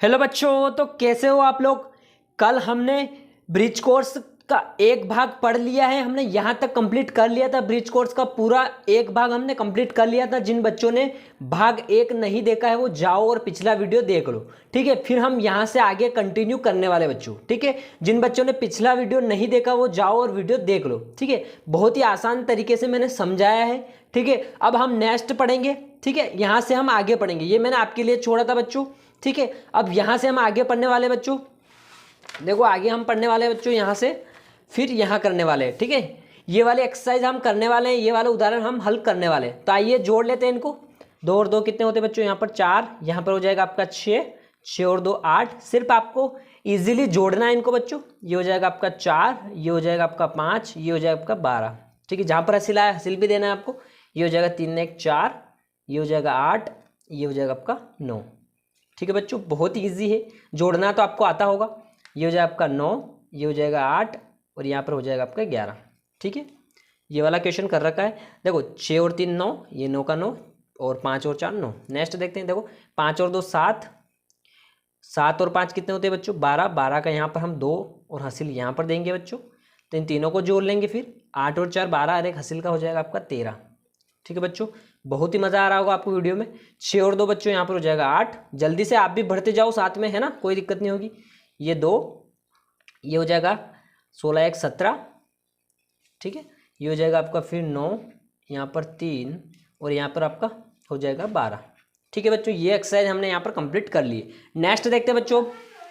Hello बच्चों, तो कैसे हो आप लोग। कल हमने ब्रिज कोर्स का एक भाग पढ़ लिया है। हमने यहाँ तक कंप्लीट कर लिया था। ब्रिज कोर्स का पूरा एक भाग हमने कंप्लीट कर लिया था। जिन बच्चों ने भाग एक नहीं देखा है वो जाओ और पिछला वीडियो देख लो, ठीक है। फिर हम यहाँ से आगे कंटिन्यू करने वाले बच्चों, ठीक है। जिन बच्चों ने पिछला वीडियो नहीं देखा वो जाओ और वीडियो देख लो, ठीक है। बहुत ही आसान तरीके से मैंने समझाया है, ठीक है। अब हम नेक्स्ट पढ़ेंगे, ठीक है। यहाँ से हम आगे पढ़ेंगे, ये मैंने आपके लिए छोड़ा था बच्चों, ठीक है। अब यहाँ से हम आगे पढ़ने वाले बच्चों, देखो आगे हम पढ़ने वाले बच्चों यहाँ से, फिर यहाँ करने वाले हैं, ठीक है। ये वाले एक्सरसाइज हम करने वाले हैं, ये वाले उदाहरण हम हल करने वाले हैं। तो आइए जोड़ लेते हैं इनको। 2 और 2 कितने होते हैं बच्चों, यहाँ पर 4, यहाँ पर हो जाएगा आपका 6, 6 और 2 8। सिर्फ आपको इजीली जोड़ना है इनको बच्चों। ये हो जाएगा आपका 4, ये हो जाएगा आपका 5, ये हो जाएगा आपका 12, ठीक है। जहाँ पर हासिल आया हासिल भी देना है आपको। ये हो जाएगा 3 1 4, ये हो जाएगा 8, ये हो जाएगा आपका 9, ठीक है बच्चों। बहुत ही ईजी है, जोड़ना तो आपको आता होगा। ये हो जाएगा आपका 9, ये हो जाएगा 8 और यहाँ पर हो जाएगा आपका 11, ठीक है। ये वाला क्वेश्चन कर रखा है। देखो 6 और 3 9, ये 9 का 9 और 5 और 4 9। नेक्स्ट देखते हैं, देखो 5 और 2 7, 7 और 5 कितने होते हैं बच्चों 12, 12 का यहाँ पर हम 2 और हासिल यहाँ पर देंगे बच्चों। तो इन तीनों को जोड़ लेंगे, फिर 8 और 4 12 और एक हासिल का हो जाएगा आपका 13, ठीक है बच्चों। बहुत ही मज़ा आ रहा होगा आपको वीडियो में। 6 और 2 बच्चों यहाँ पर हो जाएगा 8। जल्दी से आप भी बढ़ते जाओ साथ में, है ना, कोई दिक्कत नहीं होगी। ये 2, ये हो जाएगा 16 1 17, ठीक है। ये हो जाएगा आपका फिर 9, यहाँ पर 3 और यहाँ पर आपका हो जाएगा 12, ठीक है बच्चों। ये एक्सरसाइज हमने यहाँ पर कंप्लीट कर ली है। नेक्स्ट देखते हैं बच्चों,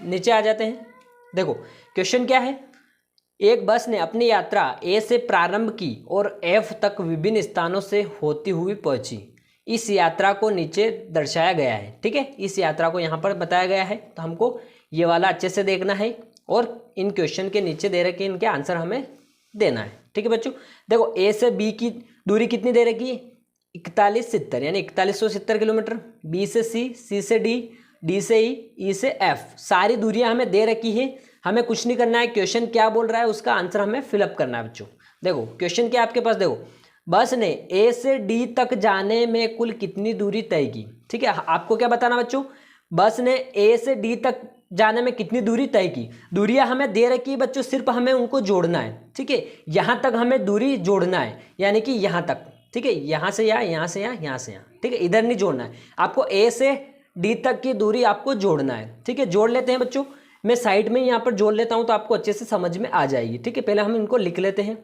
नीचे आ जाते हैं। देखो क्वेश्चन क्या है, एक बस ने अपनी यात्रा ए से प्रारंभ की और एफ तक विभिन्न स्थानों से होती हुई पहुंची। इस यात्रा को नीचे दर्शाया गया है, ठीक है। इस यात्रा को यहाँ पर बताया गया है, तो हमको ये वाला अच्छे से देखना है और इन क्वेश्चन के नीचे दे रखे इनके आंसर हमें देना है, ठीक है बच्चों। देखो ए से बी की दूरी कितनी दे रखी है 41 70, यानी 4170 किलोमीटर। बी से सी, सी से डी, डी से ई, ई से एफ, सारी दूरियां हमें दे रखी है। हमें कुछ नहीं करना है, क्वेश्चन क्या बोल रहा है उसका आंसर हमें फिलअप करना है बच्चों। देखो क्वेश्चन क्या आपके पास, देखो बस ने ए से डी तक जाने में कुल कितनी दूरी तय की, ठीक है। आपको क्या बताना बच्चों, बस ने ए से डी तक जाने में कितनी दूरी तय की। दूरियां हमें दे रखी है बच्चों, सिर्फ हमें उनको जोड़ना है, ठीक है। यहाँ तक हमें दूरी जोड़ना है, यानी कि यहाँ तक, ठीक है। यहाँ से यहाँ, यहाँ से यहाँ, यहाँ से यहाँ, ठीक है। इधर नहीं जोड़ना है आपको, ए से डी तक की दूरी आपको जोड़ना है, ठीक है। जोड़ लेते हैं बच्चों, मैं साइड में यहाँ पर जोड़ लेता हूँ तो आपको अच्छे से समझ में आ जाएगी, ठीक है। पहले हम इनको लिख लेते हैं।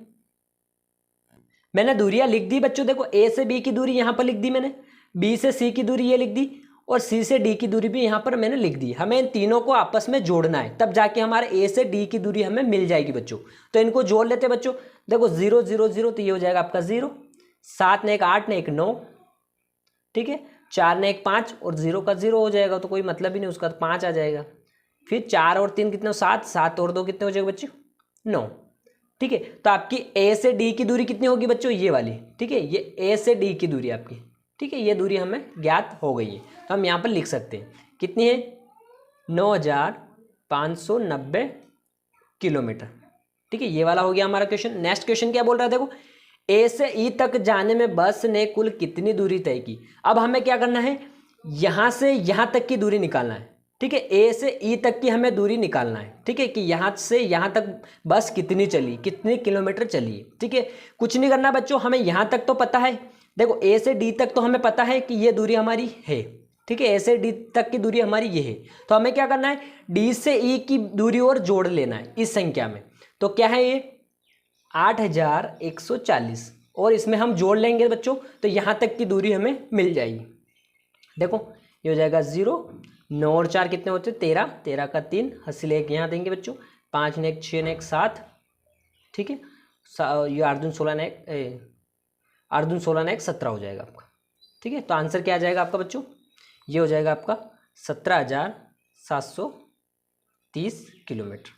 मैंने दूरियां लिख दी बच्चों। देखो ए से बी की दूरी यहाँ पर लिख दी मैंने, बी से सी की दूरी ये लिख दी और सी से डी की दूरी भी यहाँ पर मैंने लिख दी। हमें इन तीनों को आपस में जोड़ना है, तब जाके हमारे ए से डी की दूरी हमें मिल जाएगी बच्चों। तो इनको जोड़ लेते हैं बच्चों। देखो 0 0 0, तो ये हो जाएगा आपका 0, 7 ने 1 8 ने 1 9, ठीक है। 4 ने 1 5 और 0 का 0 हो जाएगा, तो कोई मतलब ही नहीं उसका, तो 5 आ जाएगा। फिर 4 और 3 कितने, 7, 7 और 2 कितने हो जाएगा बच्चों 9, ठीक है। तो आपकी ए से डी की दूरी कितनी होगी बच्चों, ये वाली, ठीक है। ये ए से डी की दूरी आपकी, ठीक है। ये दूरी हमें ज्ञात हो गई है, तो हम यहाँ पर लिख सकते हैं कितनी है 9590 किलोमीटर, ठीक है। ये वाला हो गया हमारा क्वेश्चन। नेक्स्ट क्वेश्चन क्या बोल रहा है, देखो ए से ई तक जाने में बस ने कुल कितनी दूरी तय की। अब हमें क्या करना है, यहाँ से यहाँ तक की दूरी निकालना है, ठीक है। ए से ई तक की हमें दूरी निकालना है, ठीक है, कि यहाँ से यहाँ तक बस कितनी चली, कितने किलोमीटर चली, ठीक है। कुछ नहीं करना बच्चों, हमें यहाँ तक तो पता है। देखो ए से डी तक तो हमें पता है कि ये दूरी हमारी है, ठीक है। ए से डी तक की दूरी हमारी ये है, तो हमें क्या करना है, डी से ई की दूरी और जोड़ लेना है इस संख्या में। तो क्या है ये 8140, और इसमें हम जोड़ लेंगे बच्चों, तो यहाँ तक की दूरी हमें मिल जाएगी। देखो ये हो जाएगा 0, 9 और 4 कितने होते हैं 13, 13 का 3, हासिल 1 यहाँ देंगे बच्चों, 5 ने 1 6 ने 1 7, ठीक है। ये 8 दूनी 16 ने 1 17 हो जाएगा आपका, ठीक है। तो आंसर क्या आ जाएगा आपका बच्चों, ये हो जाएगा आपका 17,730 किलोमीटर,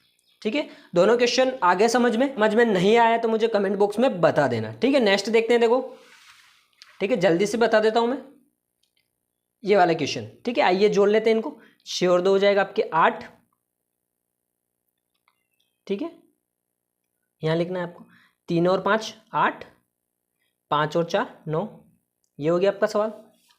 ठीक है। दोनों क्वेश्चन आगे समझ में नहीं आया तो मुझे कमेंट बॉक्स में बता देना, ठीक है। नेक्स्ट देखते हैं, देखो ठीक है, जल्दी से बता देता हूं मैं ये वाला क्वेश्चन, ठीक है। आइए जोड़ लेते हैं इनको। 6 और 2 हो जाएगा आपके 8, ठीक है। यहाँ लिखना है आपको 3 और 5 8, 5 और 4 9, ये हो गया आपका सवाल,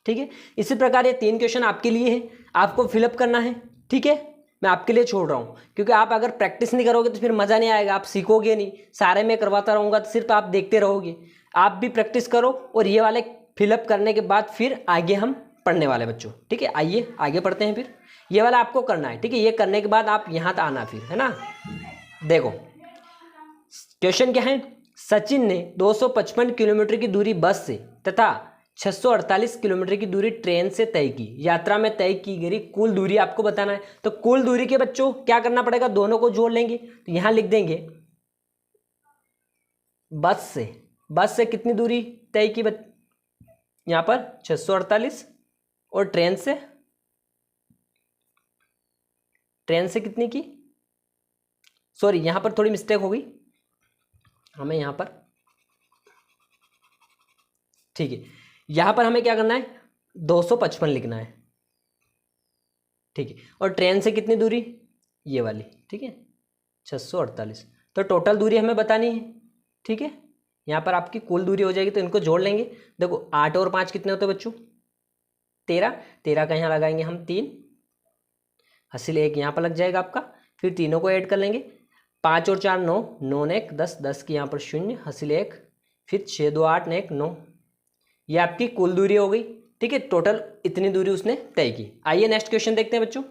ठीक है। इसी प्रकार ये 3 क्वेश्चन आपके लिए है, आपको फिलअप करना है, ठीक है, मैं आपके लिए छोड़ रहा हूँ, क्योंकि आप अगर प्रैक्टिस नहीं करोगे तो फिर मज़ा नहीं आएगा, आप सीखोगे नहीं। सारे मैं करवाता रहूँगा तो सिर्फ आप देखते रहोगे। आप भी प्रैक्टिस करो और ये वाले फिलअप करने के बाद फिर आगे हम पढ़ने वाले बच्चों। ठीक है, आइए आगे पढ़ते हैं। फिर ये वाला आपको करना है। ठीक है, ये करने के बाद आप यहाँ तक आना फिर, है ना। देखो क्वेश्चन क्या है, सचिन ने 255 किलोमीटर की दूरी बस से तथा 648 किलोमीटर की दूरी ट्रेन से तय की। यात्रा में तय की गई कुल दूरी आपको बताना है। तो कुल दूरी के बच्चों क्या करना पड़ेगा, दोनों को जोड़ लेंगे। तो यहां लिख देंगे बस से कितनी दूरी तय की यहां पर 648, और ट्रेन से कितनी की, सॉरी यहां पर थोड़ी मिस्टेक हो गई हमें यहां पर। ठीक है, यहां पर हमें क्या करना है, 255 लिखना है। ठीक है, और ट्रेन से कितनी दूरी, ये वाली। ठीक है, 648। तो टोटल दूरी हमें बतानी है। ठीक है, यहां पर आपकी कुल दूरी हो जाएगी, तो इनको जोड़ लेंगे। देखो 8 और 5 कितने होते हैं बच्चों, 13 का यहाँ लगाएंगे हम 3, हासिल 1 यहाँ पर लग जाएगा आपका। फिर तीनों को ऐड कर लेंगे, 5 और 4 9, 9 ने 1 10, 10 की यहाँ पर 0, हासिल 1, फिर 6 2 8 ने 1 9। ये आपकी कुल दूरी हो गई। ठीक है, टोटल इतनी दूरी उसने तय की। आइए नेक्स्ट क्वेश्चन देखते हैं बच्चों,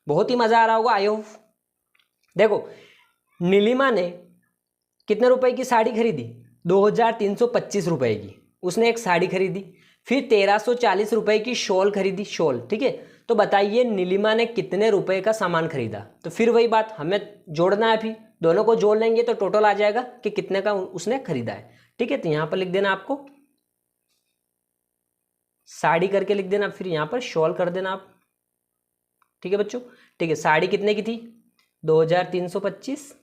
बहुत ही मजा आ रहा होगा आई होप। देखो नीलिमा ने कितने रुपए की साड़ी खरीदी, 2325 रुपए की उसने एक साड़ी खरीदी। फिर 1340 रुपए की शॉल खरीदी, शॉल। ठीक है, तो बताइए नीलिमा ने कितने रुपए का सामान खरीदा। तो फिर वही बात हमें जोड़ना है, फिर दोनों को जोड़ लेंगे तो टोटल आ जाएगा कि कितने का उसने खरीदा है। ठीक है, तो यहां पर लिख देना आपको साड़ी करके लिख देना, फिर यहां पर शॉल कर देना आप। ठीक है बच्चों, ठीक है, साड़ी कितने की थी 2325।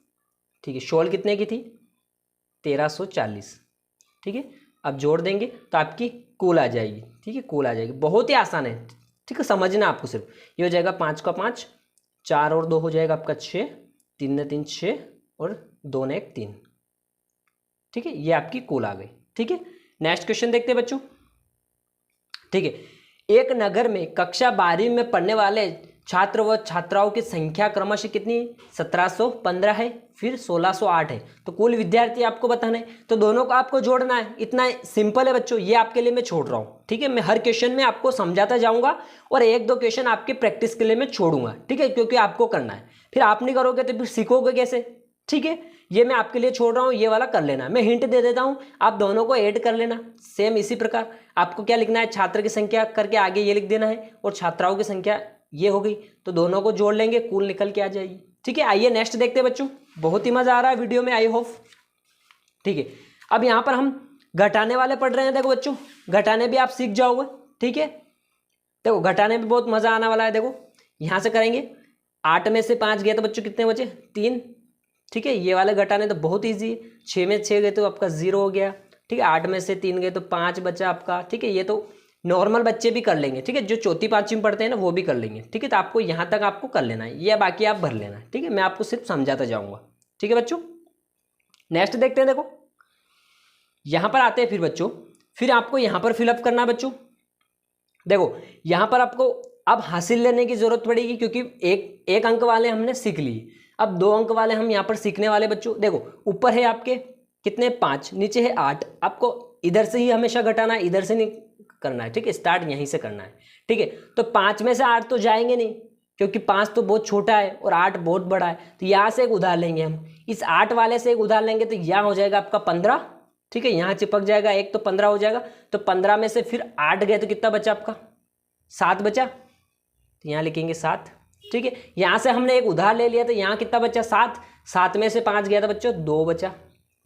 ठीक है, शॉल कितने की थी 1340। ठीक है, अब जोड़ देंगे तो आपकी कुल आ जाएगी। ठीक है, कुल आ जाएगी, बहुत ही आसान है। ठीक है, समझना आपको सिर्फ। ये हो जाएगा 5 का 5, 4 और 2 हो जाएगा आपका 6, 3 ने 3 6, और 2 ने 1 3। ठीक है, ये आपकी कुल आ गई। ठीक है, नेक्स्ट क्वेश्चन देखते हैं बच्चों। ठीक है, एक नगर में कक्षा 12वीं में पढ़ने वाले छात्र व छात्राओं की संख्या क्रमशः कितनी, 1715 है, फिर 1608 है। तो कुल विद्यार्थी आपको बताना है, तो दोनों को आपको जोड़ना है। इतना सिंपल है बच्चों, ये आपके लिए मैं छोड़ रहा हूँ। ठीक है, मैं हर क्वेश्चन में आपको समझाता जाऊंगा और 1-2 क्वेश्चन आपके प्रैक्टिस के लिए मैं छोड़ूंगा। ठीक है, क्योंकि आपको करना है, फिर आप नहीं करोगे तो फिर सीखोगे कैसे। ठीक है, ये मैं आपके लिए छोड़ रहा हूँ, ये वाला कर लेना। मैं हिंट दे देता हूँ, आप दोनों को ऐड कर लेना। सेम इसी प्रकार आपको क्या लिखना है, छात्र की संख्या करके आगे ये लिख देना है, और छात्राओं की संख्या ये हो गई, तो दोनों को जोड़ लेंगे, कुल निकल के आ जाएगी। ठीक है, आइए नेक्स्ट देखते हैं बच्चों, बहुत ही मजा आ रहा है वीडियो में आई होप। ठीक है, अब यहाँ पर हम घटाने वाले पढ़ रहे हैं। देखो बच्चों, घटाने भी आप सीख जाओगे। ठीक है, देखो घटाने में बहुत मजा आने वाला है। देखो यहाँ से करेंगे, 8 में से 5 गया तो बच्चों कितने बचे, 3। ठीक है, ये वाले घटाने तो बहुत ईजी है। 6 में 6 गए तो आपका 0 हो गया। ठीक है, 8 में से 3 गए तो 5 बचा आपका। ठीक है, ये तो नॉर्मल बच्चे भी कर लेंगे। ठीक है, जो चौथी पांचवी पढ़ते हैं ना वो भी कर लेंगे। ठीक है, तो आपको यहाँ तक आपको कर लेना है, ये बाकी आप भर लेना है। ठीक है, मैं आपको सिर्फ समझाता जाऊँगा। ठीक है बच्चों, नेक्स्ट देखते हैं। देखो यहाँ पर आते हैं फिर बच्चों, फिर आपको यहाँ पर फिलअप करना है बच्चों। देखो यहाँ पर आपको अब हासिल लेने की जरूरत पड़ेगी, क्योंकि एक अंक वाले हमने सीख लिए। अब 2 अंक वाले हम यहाँ पर सीखने वाले बच्चों। देखो ऊपर है आपके कितने 5, नीचे है 8। आपको इधर से ही हमेशा घटाना है, इधर से नहीं करना है। ठीक है, स्टार्ट यहीं से करना है। ठीक है, तो 5 में से 8 तो जाएंगे नहीं, क्योंकि 5 तो बहुत छोटा है और 8 बहुत बड़ा है। तो यहाँ से एक उधार लेंगे हम, इस 8 वाले से एक उधार लेंगे, तो यहाँ हो जाएगा आपका 15। ठीक है, यहाँ चिपक जाएगा एक, तो 15 हो जाएगा। तो 15 में से फिर 8 गए तो कितना बचा आपका, 7 बचा। तो यहाँ लिखेंगे 7। ठीक है, यहाँ से हमने एक उधार ले लिया, तो यहाँ कितना बचा 7। 7 में से 5 गया था बच्चों, 2 बचा।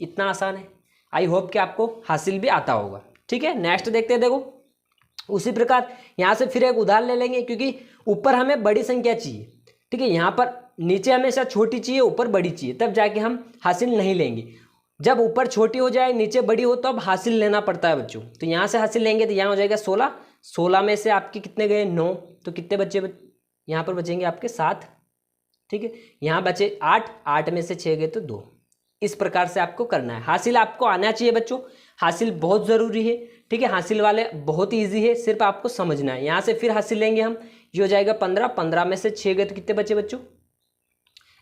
इतना आसान है। आई होप कि आपको हासिल भी आता होगा। ठीक है, नेक्स्ट देखते हैं। देखो उसी प्रकार यहाँ से फिर एक उधार ले लेंगे, क्योंकि ऊपर हमें बड़ी संख्या चाहिए। ठीक है, यहाँ पर नीचे हमेशा छोटी चाहिए, ऊपर बड़ी चाहिए, तब जाके हम हासिल नहीं लेंगे। जब ऊपर छोटी हो जाए नीचे बड़ी हो, तो अब हासिल लेना पड़ता है बच्चों। तो यहाँ से हासिल लेंगे, तो यहाँ हो जाएगा 16। 16 में से आपके कितने गए 9, तो कितने बच्चे यहाँ पर बचेंगे आपके 7। ठीक है, यहाँ बचे 8, 8 में से 6 गए तो 2। इस प्रकार से आपको करना है। हासिल आपको आना चाहिए बच्चों, हासिल बहुत ज़रूरी है। ठीक है, हासिल वाले बहुत ईजी है, सिर्फ आपको समझना है। यहाँ से फिर हासिल लेंगे हम, ये हो जाएगा 15, 15 में से 6 गए तो कितने बचे बच्चों,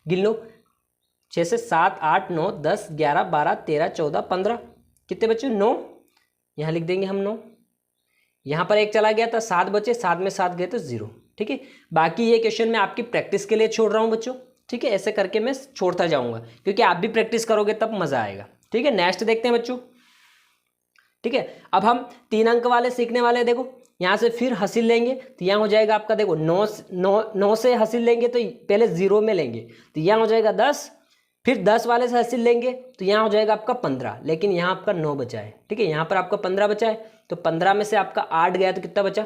गिन लो, 6 से 7 8 9 10 11 12 13 14 15, कितने बच्चे 9, यहाँ लिख देंगे हम 9, यहाँ पर एक चला गया था 7 बचे, 7 में 7 गए तो 0। ठीक है, बाकी ये क्वेश्चन मैं आपकी प्रैक्टिस के लिए छोड़ रहा हूँ बच्चों। ठीक है, ऐसे करके मैं छोड़ता जाऊँगा क्योंकि आप भी प्रैक्टिस करोगे तब मज़ा आएगा। ठीक है, नेक्स्ट देखते हैं बच्चों। ठीक है, अब हम 3 अंक वाले सीखने वाले हैं। देखो यहाँ से फिर हासिल लेंगे तो यहाँ हो जाएगा आपका, देखो 9 से हासिल लेंगे तो पहले 0 में लेंगे तो यहाँ हो जाएगा 10, फिर 10 वाले से हासिल लेंगे तो यहाँ हो जाएगा आपका 15, लेकिन यहाँ आपका 9 बचा है। ठीक है, यहाँ पर आपका 15 बचा है तो 15 में से आपका 8 गया तो कितना बचा,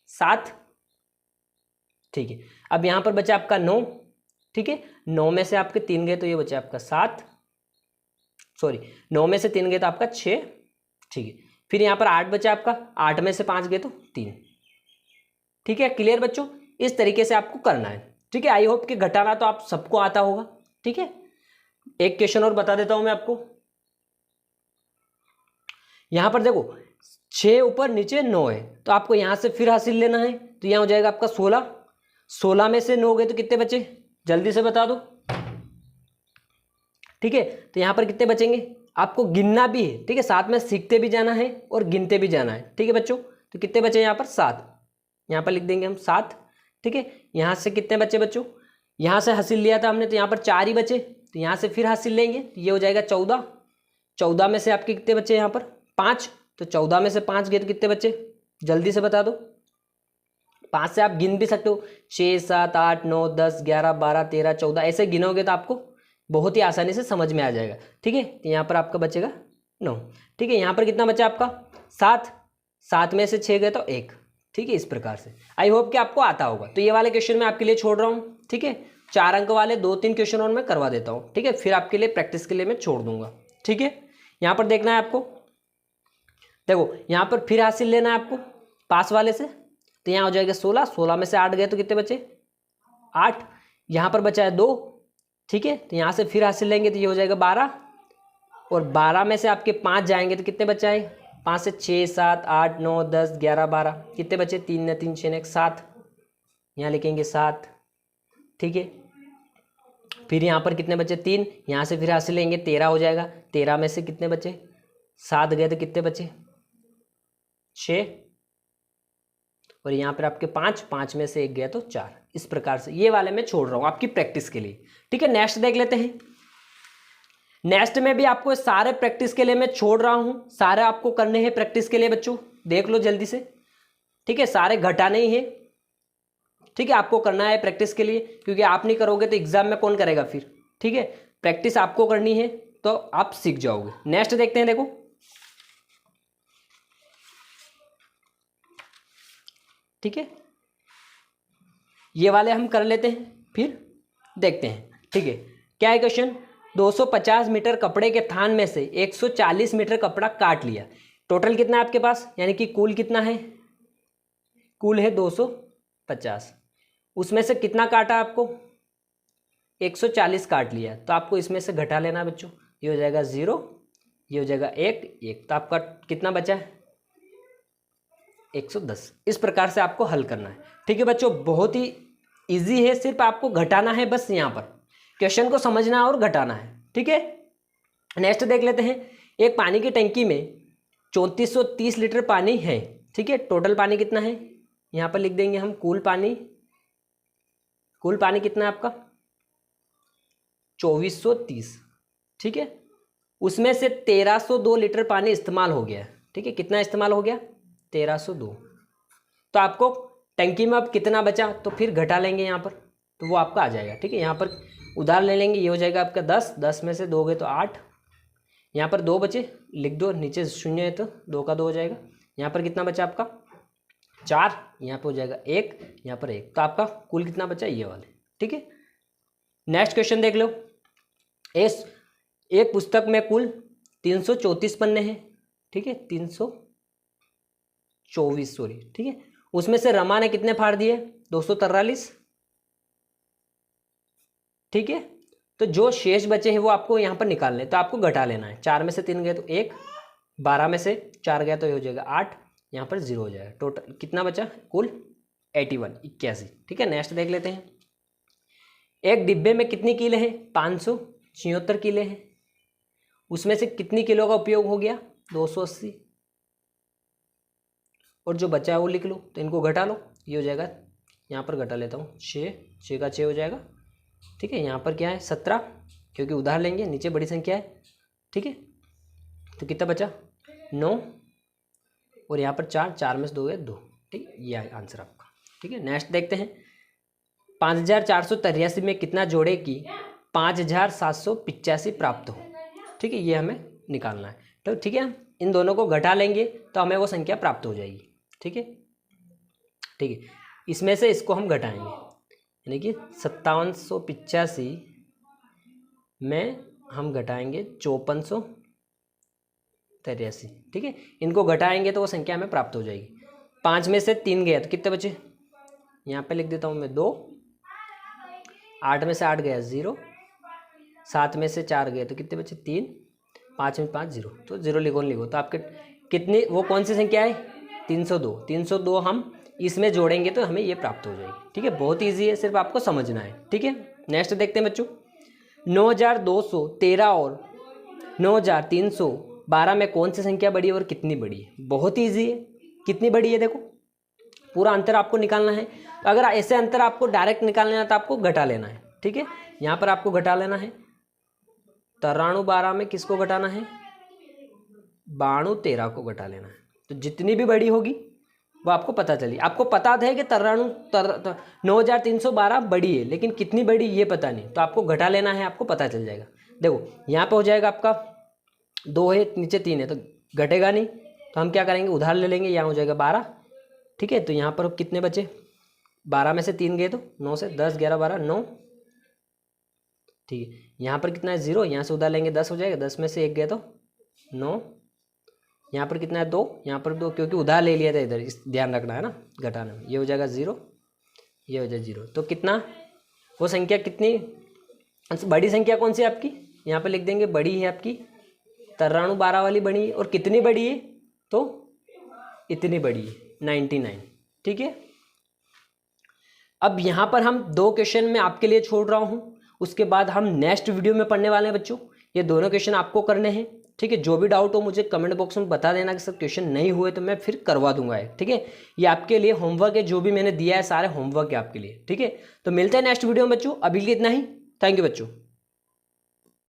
7। ठीक है, अब यहाँ पर बचा आपका 9। ठीक है, 9 में से आपके 3 गए तो ये बचा आपका 7, सॉरी 9 में से 3 गए तो आपका 6। ठीक है, फिर यहाँ पर 8 बचा आपका, 8 में से 5 गए तो 3। ठीक है, क्लियर बच्चों, इस तरीके से आपको करना है। ठीक है, आई होप कि घटाना तो आप सबको आता होगा। ठीक है, एक क्वेश्चन और बता देता हूं मैं आपको। यहां पर देखो 6 ऊपर नीचे 9 है तो आपको यहां से फिर हासिल लेना है तो यहां हो जाएगा आपका 16, 16 में से 9 गए तो कितने बचे, जल्दी से बता दो। ठीक है, तो यहां पर कितने बचेंगे, आपको गिनना भी है। ठीक है, साथ में सीखते भी जाना है और गिनते भी जाना है। ठीक है बच्चों, तो कितने बचे यहाँ पर 7, यहाँ पर लिख देंगे हम 7। ठीक है, यहाँ से कितने बचे बच्चों, यहाँ से हासिल लिया था हमने तो यहाँ पर 4 ही बचे, तो यहाँ से फिर हासिल लेंगे तो ये हो जाएगा 14, 14 में से आपके कितने बचे यहाँ पर 5, तो 14 में से 5 गए तो कितने बचे, जल्दी से बता दो। 5 से आप गिन भी सकते हो, 6 7 8 9 10 11 12 13 14, ऐसे गिनोगे तो आपको बहुत ही आसानी से समझ में आ जाएगा। ठीक है, तो यहाँ पर आपका बचेगा 9। ठीक है, यहाँ पर कितना बचा आपका 7, 7 में से 6 गए तो 1। ठीक है, इस प्रकार से आई होप कि आपको आता होगा। तो ये वाले क्वेश्चन मैं आपके लिए छोड़ रहा हूँ। ठीक है, 4 अंक वाले 2-3 क्वेश्चन और मैं करवा देता हूँ। ठीक है, फिर आपके लिए प्रैक्टिस के लिए मैं छोड़ दूंगा। ठीक है, यहाँ पर देखना है आपको, देखो यहाँ पर फिर हासिल लेना है आपको पास वाले से, तो यहाँ हो जाएगा 16, 16 में से 8 गए तो कितने बचे 8, यहाँ पर बचा है 2। ठीक है, तो यहाँ से फिर हासिल लेंगे तो ये हो जाएगा 12, और 12 में से आपके 5 जाएंगे तो कितने बचा है, 5 से 6 7 8 9 10 11 12, कितने बचे 3 ने 3 6 ने 7, यहाँ लिखेंगे 7। ठीक है, फिर यहाँ पर कितने बचे 3, यहाँ से फिर हासिल लेंगे 13 हो जाएगा, 13 में से कितने बचे 7 गए तो कितने बचे 6, और यहाँ पर आपके 5, 5 में से 1 गया तो 4। इस प्रकार से ये वाले मैं छोड़ रहा हूँ आपकी प्रैक्टिस के लिए। ठीक है, नेक्स्ट देख लेते हैं। नेक्स्ट में भी आपको सारे प्रैक्टिस के लिए मैं छोड़ रहा हूँ, सारे आपको करने हैं प्रैक्टिस के लिए बच्चों, देख लो जल्दी से। ठीक है, सारे घटाने ही है। ठीक है, आपको करना है प्रैक्टिस के लिए, क्योंकि आप नहीं करोगे तो एग्जाम में कौन करेगा फिर। ठीक है, प्रैक्टिस आपको करनी है तो आप सीख जाओगे। नेक्स्ट देखते हैं, देखो ठीक है, ये वाले हम कर लेते हैं फिर देखते हैं। ठीक है, क्या है क्वेश्चन, 250 मीटर कपड़े के थान में से 140 मीटर कपड़ा काट लिया, टोटल कितना है आपके पास, यानी कि कुल कितना है, कुल है 250, उसमें से कितना काटा आपको 140 काट लिया, तो आपको इसमें से घटा लेना बच्चों, ये हो जाएगा 0, ये हो जाएगा 1 1, तो आपका कितना बचा है 110। इस प्रकार से आपको हल करना है। ठीक है बच्चों, बहुत ही इजी है, सिर्फ आपको घटाना है, बस यहाँ पर क्वेश्चन को समझना और घटाना है। ठीक है, नेक्स्ट देख लेते हैं। एक पानी की टंकी में 3430 लीटर पानी है। ठीक है, टोटल पानी कितना है, यहाँ पर लिख देंगे हम कुल पानी कितना है आपका 2430। ठीक है, उसमें से 1302 लीटर पानी इस्तेमाल हो गया। ठीक है, कितना इस्तेमाल हो गया 1302, तो आपको टंकी में अब कितना बचा तो फिर घटा लेंगे यहाँ पर, तो वो आपका आ जाएगा। ठीक है, यहाँ पर उधार ले लेंगे, ये हो जाएगा आपका 10, 10 में से 2 गए तो 8, यहाँ पर 2 बचे लिख दो, नीचे 0 है तो 2 का 2 हो जाएगा, यहाँ पर कितना बचा आपका 4, यहाँ पर हो जाएगा 1, यहाँ पर 1, तो आपका कुल कितना बचा ये वाले। ठीक है, नेक्स्ट क्वेश्चन देख लो। एक पुस्तक में कुल 334 पन्ने हैं। ठीक है, 324 सॉरी। ठीक है, उसमें से रमा ने कितने फाड़ दिए 243। ठीक है, तो जो शेष बचे हैं वो आपको यहाँ पर निकालने, तो आपको घटा लेना है। 4 में से 3 गए तो 1, 12 में से 4 गया तो ये हो जाएगा 8, यहाँ पर 0 हो जाएगा। टोटल कितना बचा कुल 81 81। ठीक है, नेक्स्ट देख लेते हैं। एक डिब्बे में कितनी कीले हैं? 576 कीले हैं। उसमें से कितनी किलो का उपयोग हो गया? 280। और जो बचा है वो लिख लो, तो इनको घटा लो। ये हो जाएगा, यहाँ पर घटा लेता हूँ, 6 का 6 हो जाएगा। ठीक है, यहाँ पर क्या है 17, क्योंकि उधार लेंगे, नीचे बड़ी संख्या है। ठीक है, तो कितना बचा? 9, और यहाँ पर 4 में से 2 गए 2। ठीक है, ये आंसर आपका। ठीक है, नेक्स्ट देखते हैं। 5483 में कितना जोड़े कि 5785 प्राप्त हो? ठीक है, ये हमें निकालना है। तो ठीक है, इन दोनों को घटा लेंगे तो हमें वो संख्या प्राप्त हो जाएगी। ठीक है, ठीक है, इसमें से इसको हम घटाएंगे, यानी कि 5785 में हम घटाएंगे 5483। ठीक है, इनको घटाएंगे तो वो संख्या हमें प्राप्त हो जाएगी। 5 में से 3 गया तो कितने बचे? यहाँ पे लिख देता हूँ मैं 2। 8 में से 8 गया 0। 7 में से 4 गए तो कितने बचे? 3। 5 में 5 0, तो 0 लिखो। तो आपके कितनी, वो कौन सी संख्या है? 302। 302 हम इसमें जोड़ेंगे तो हमें ये प्राप्त हो जाएगी। ठीक है, बहुत ईजी है, सिर्फ आपको समझना है। ठीक है, नेक्स्ट देखते हैं बच्चों। 9213 और 9312 में कौन सी संख्या बड़ी है और कितनी बड़ी है? बहुत ईजी है। कितनी बड़ी है देखो, पूरा अंतर आपको निकालना है। अगर ऐसे अंतर आपको डायरेक्ट निकालना है तो आपको घटा लेना है। ठीक है, यहाँ पर आपको घटा लेना है। 9312 में किसको घटाना है? 9213 को घटा लेना है। तो जितनी भी बड़ी होगी वो आपको पता चली। आपको पता था कि 9312 बड़ी है, लेकिन कितनी बड़ी ये पता नहीं, तो आपको घटा लेना है, आपको पता चल जाएगा। देखो यहाँ पे हो जाएगा आपका 2 है, नीचे 3 है, तो घटेगा नहीं, तो हम क्या करेंगे? उधार ले लेंगे। यहाँ हो जाएगा 12। ठीक है, तो यहाँ पर कितने बचे? 12 में से 3 गए तो 9 से 10 11 12 9। ठीक है, यहाँ पर कितना है? 0। यहाँ से उधार लेंगे 10 हो जाएगा। 10 में से 1 गए तो 9। यहाँ पर कितना है? 2। यहाँ पर 2, क्योंकि उधार ले लिया था इधर, इस ध्यान रखना है ना घटाने में। ये हो जाएगा 0, ये हो जाएगा 0। तो कितना, वो संख्या कितनी बड़ी संख्या कौन सी आपकी? यहाँ पर लिख देंगे बड़ी है आपकी 9312 वाली बड़ी है। और कितनी बड़ी है? तो इतनी बड़ी है 99। ठीक है, अब यहाँ पर हम 2 क्वेश्चन में आपके लिए छोड़ रहा हूँ, उसके बाद हम नेक्स्ट वीडियो में पढ़ने वाले हैं बच्चों। ये दोनों क्वेश्चन आपको करने हैं। ठीक है, जो भी डाउट हो मुझे कमेंट बॉक्स में बता देना कि सर क्वेश्चन नहीं हुए तो मैं फिर करवा दूंगा। ठीक है, ये आपके लिए होमवर्क है, जो भी मैंने दिया है सारे होमवर्क है आपके लिए। ठीक है, तो मिलते हैं नेक्स्ट वीडियो में बच्चों। अभी के लिए इतना ही। थैंक यू बच्चों।